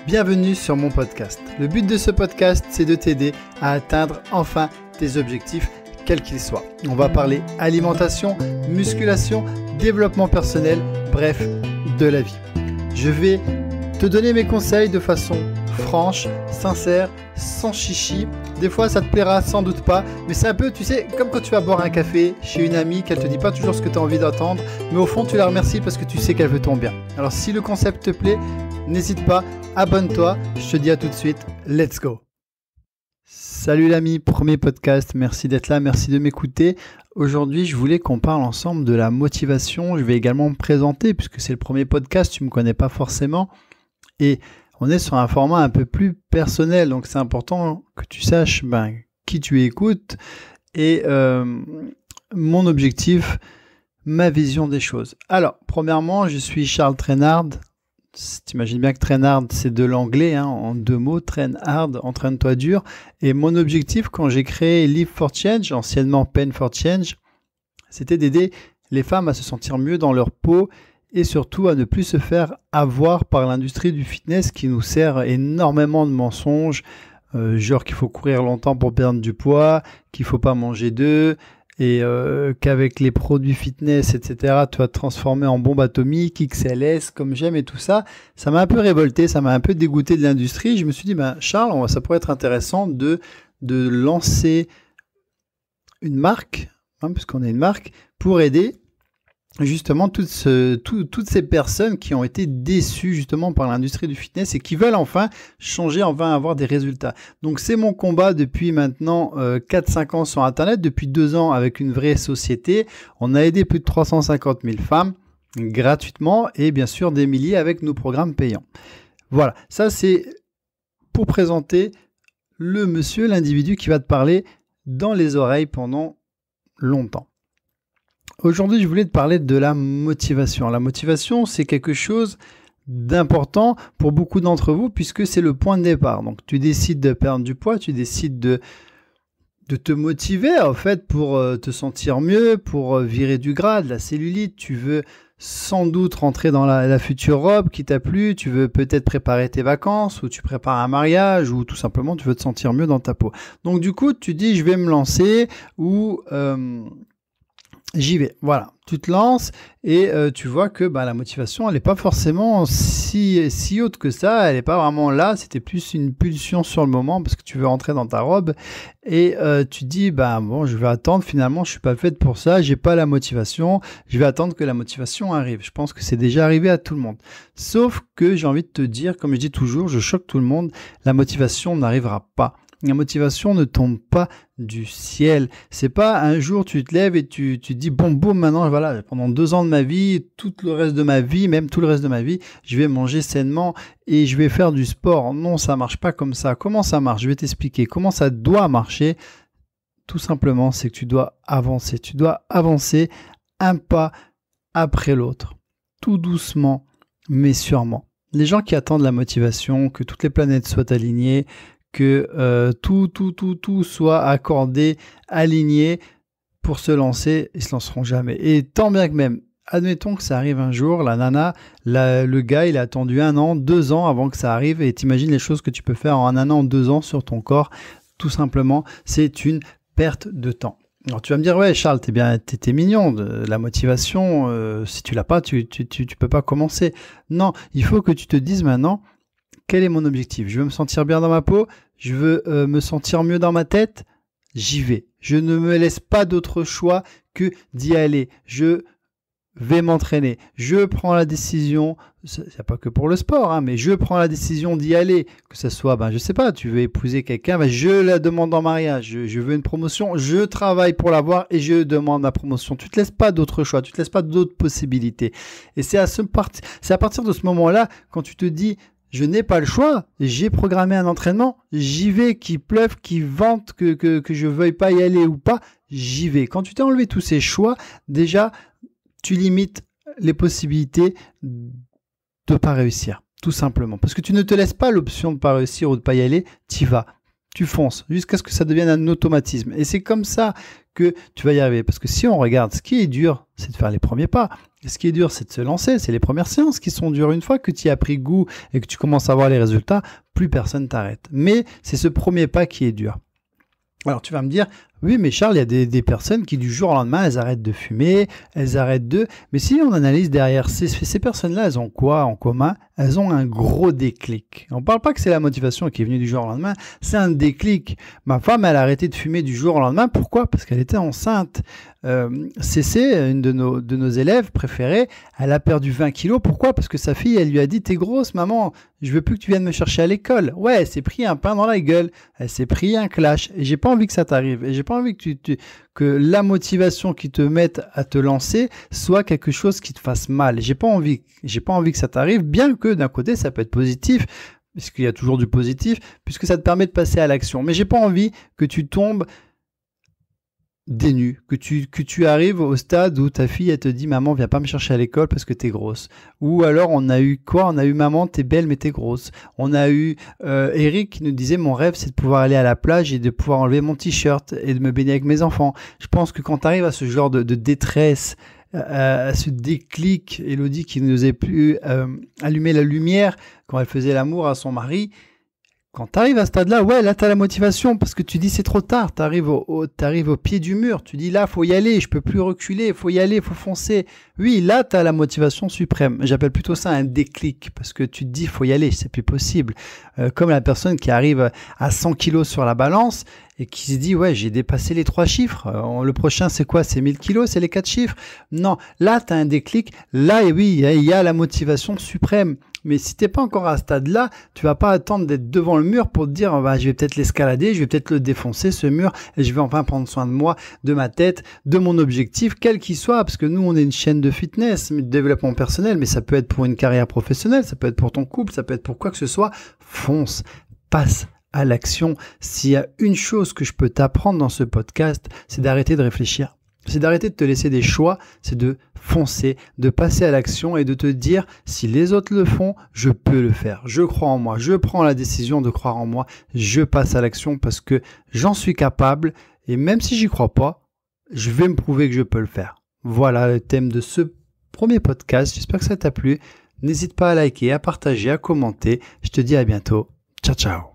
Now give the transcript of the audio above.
Bienvenue sur mon podcast. Le but de ce podcast, c'est de t'aider à atteindre enfin tes objectifs, quels qu'ils soient. On va parler alimentation, musculation, développement personnel, bref, de la vie. Je vais te donner mes conseils de façon franche, sincère, sans chichi. Des fois, ça te plaira sans doute pas, mais c'est un peu, tu sais, comme quand tu vas boire un café chez une amie, qu'elle te dit pas toujours ce que tu as envie d'entendre, mais au fond, tu la remercies parce que tu sais qu'elle veut ton bien. Alors, si le concept te plaît, n'hésite pas, abonne-toi. Je te dis à tout de suite, let's go. Salut l'ami, premier podcast, merci d'être là, merci de m'écouter. Aujourd'hui, je voulais qu'on parle ensemble de la motivation. Je vais également me présenter puisque c'est le premier podcast, tu ne me connais pas forcément. Et on est sur un format un peu plus personnel, donc c'est important que tu saches qui tu écoutes et mon objectif, ma vision des choses. Alors, premièrement, je suis Charles Trainard. T'imagines bien que Trainard, c'est de l'anglais, en deux mots, train hard, entraîne-toi dur. Et mon objectif, quand j'ai créé Live for Change, anciennement Pain for Change, c'était d'aider les femmes à se sentir mieux dans leur peau et surtout à ne plus se faire avoir par l'industrie du fitness qui nous sert énormément de mensonges, genre qu'il faut courir longtemps pour perdre du poids, qu'il ne faut pas manger d'œufs, et qu'avec les produits fitness, etc., tu vas te transformer en bombe atomique, XLS, comme j'aime et tout ça. Ça m'a un peu révolté, ça m'a un peu dégoûté de l'industrie. Je me suis dit, Charles, ça pourrait être intéressant de lancer une marque, puisqu'on est une marque, pour aider justement toutes ces personnes qui ont été déçues justement par l'industrie du fitness et qui veulent enfin changer, enfin avoir des résultats. Donc c'est mon combat depuis maintenant 4-5 ans sur Internet, depuis 2 ans avec une vraie société. On a aidé plus de 350 000 femmes gratuitement et bien sûr des milliers avec nos programmes payants. Voilà, ça c'est pour présenter l'individu qui va te parler dans les oreilles pendant longtemps. Aujourd'hui, je voulais te parler de la motivation. La motivation, c'est quelque chose d'important pour beaucoup d'entre vous puisque c'est le point de départ. Donc, tu décides de perdre du poids, tu décides de te motiver en fait pour te sentir mieux, pour virer du gras, de la cellulite. Tu veux sans doute rentrer dans la future robe qui t'a plu, tu veux peut-être préparer tes vacances ou tu prépares un mariage ou tout simplement tu veux te sentir mieux dans ta peau. Donc, du coup, tu dis je vais me lancer ou j'y vais, voilà. Tu te lances et tu vois que la motivation, elle n'est pas forcément si haute que ça. Elle n'est pas vraiment là. C'était plus une pulsion sur le moment parce que tu veux rentrer dans ta robe et tu te dis, je vais attendre. Finalement, je ne suis pas faite pour ça. Je n'ai pas la motivation. Je vais attendre que la motivation arrive. Je pense que c'est déjà arrivé à tout le monde. Sauf que j'ai envie de te dire, comme je dis toujours, je choque tout le monde. La motivation n'arrivera pas. La motivation ne tombe pas du ciel. C'est pas un jour tu te lèves et tu te dis boum, maintenant voilà, pendant 2 ans de ma vie, tout le reste de ma vie, même tout le reste de ma vie, je vais manger sainement et je vais faire du sport. Non, ça marche pas comme ça. Comment ça marche? Je vais t'expliquer comment ça doit marcher. Tout simplement, c'est que tu dois avancer. Tu dois avancer un pas après l'autre. Tout doucement, mais sûrement. Les gens qui attendent la motivation, que toutes les planètes soient alignées, que tout soit accordé, aligné pour se lancer, ils ne se lanceront jamais. Et tant bien que même, admettons que ça arrive un jour, la nana, le gars, il a attendu 1 an, 2 ans avant que ça arrive et t'imagines les choses que tu peux faire en 1 an, 2 ans sur ton corps. Tout simplement, c'est une perte de temps. Alors tu vas me dire, ouais Charles, t'es mignon, la motivation, si tu l'as pas, tu peux pas commencer. Non, il faut que tu te dises maintenant, quel est mon objectif? Je veux me sentir bien dans ma peau, je veux me sentir mieux dans ma tête, j'y vais. Je ne me laisse pas d'autre choix que d'y aller. Je vais m'entraîner. Je prends la décision, c'est pas que pour le sport, mais je prends la décision d'y aller. Que ce soit, je sais pas, tu veux épouser quelqu'un, je la demande en mariage. Je veux une promotion, je travaille pour l'avoir et je demande la promotion. Tu te laisses pas d'autre choix, tu te laisses pas d'autres possibilités. Et c'est à partir de ce moment-là, quand tu te dis, je n'ai pas le choix, j'ai programmé un entraînement, j'y vais, qu'il pleuve, qu'il vente, que je veuille pas y aller ou pas, j'y vais. Quand tu t'es enlevé tous ces choix, déjà, tu limites les possibilités de pas réussir, tout simplement. Parce que tu ne te laisses pas l'option de pas réussir ou de pas y aller, t'y vas. tu fonces jusqu'à ce que ça devienne un automatisme. Et c'est comme ça que tu vas y arriver. Parce que si on regarde, ce qui est dur, c'est de faire les premiers pas. Et ce qui est dur, c'est de se lancer. C'est les premières séances qui sont dures. Une fois que tu y as pris goût et que tu commences à voir les résultats, plus personne t'arrête. Mais c'est ce premier pas qui est dur. Alors tu vas me dire, oui mais Charles, il y a des personnes qui du jour au lendemain, elles arrêtent de fumer, elles arrêtent de... Mais si on analyse derrière, ces personnes-là, elles ont quoi en commun? Elles ont un gros déclic. On ne parle pas que c'est la motivation qui est venue du jour au lendemain, c'est un déclic. Ma femme, elle a arrêté de fumer du jour au lendemain. Pourquoi? Parce qu'elle était enceinte. Cécé, une de nos élèves préférées, elle a perdu 20 kilos. Pourquoi? Parce que sa fille, elle lui a dit, t'es grosse maman, je veux plus que tu viennes me chercher à l'école. Ouais, elle s'est pris un pain dans la gueule, elle s'est pris un clash. Et j'ai pas envie que ça t'arrive. Et j'ai pas envie que la motivation qui te mette à te lancer soit quelque chose qui te fasse mal. J'ai pas envie que ça t'arrive, bien que d'un côté ça peut être positif, puisqu'il y a toujours du positif, puisque ça te permet de passer à l'action. Mais j'ai pas envie que tu tombes dénu, que tu arrives au stade où ta fille elle te dit maman viens pas me chercher à l'école parce que t'es grosse. Ou alors on a eu quoi? On a eu maman t'es belle mais t'es grosse. On a eu Eric qui nous disait mon rêve c'est de pouvoir aller à la plage et de pouvoir enlever mon t-shirt et de me baigner avec mes enfants. Je pense que quand tu arrives à ce genre de détresse, à ce déclic, Elodie qui nous a pu allumer la lumière quand elle faisait l'amour à son mari. Quand tu arrives à ce stade-là, ouais, là, tu as la motivation parce que tu dis c'est trop tard. Tu arrives au pied du mur. Tu dis là, faut y aller, je peux plus reculer, faut y aller, faut foncer. Oui, là, tu as la motivation suprême. J'appelle plutôt ça un déclic parce que tu te dis faut y aller, c'est plus possible. Comme la personne qui arrive à 100 kilos sur la balance et qui se dit ouais, j'ai dépassé les 3 chiffres. Le prochain, c'est quoi? C'est 1000 kilos, c'est les 4 chiffres. Non, là, tu as un déclic. Là, et oui, il y a la motivation suprême. Mais si t'es pas encore à ce stade-là, tu vas pas attendre d'être devant le mur pour te dire bah, je vais peut-être l'escalader, je vais peut-être le défoncer ce mur et je vais enfin prendre soin de moi, de ma tête, de mon objectif, quel qu'il soit, parce que nous on est une chaîne de fitness, de développement personnel, mais ça peut être pour une carrière professionnelle, ça peut être pour ton couple, ça peut être pour quoi que ce soit. Fonce, passe à l'action. S'il y a une chose que je peux t'apprendre dans ce podcast, c'est d'arrêter de réfléchir. C'est d'arrêter de te laisser des choix, c'est de foncer, de passer à l'action et de te dire si les autres le font, je peux le faire. Je crois en moi, je prends la décision de croire en moi, je passe à l'action parce que j'en suis capable et même si j'y crois pas, je vais me prouver que je peux le faire. Voilà le thème de ce premier podcast, j'espère que ça t'a plu. N'hésite pas à liker, à partager, à commenter. Je te dis à bientôt. Ciao, ciao.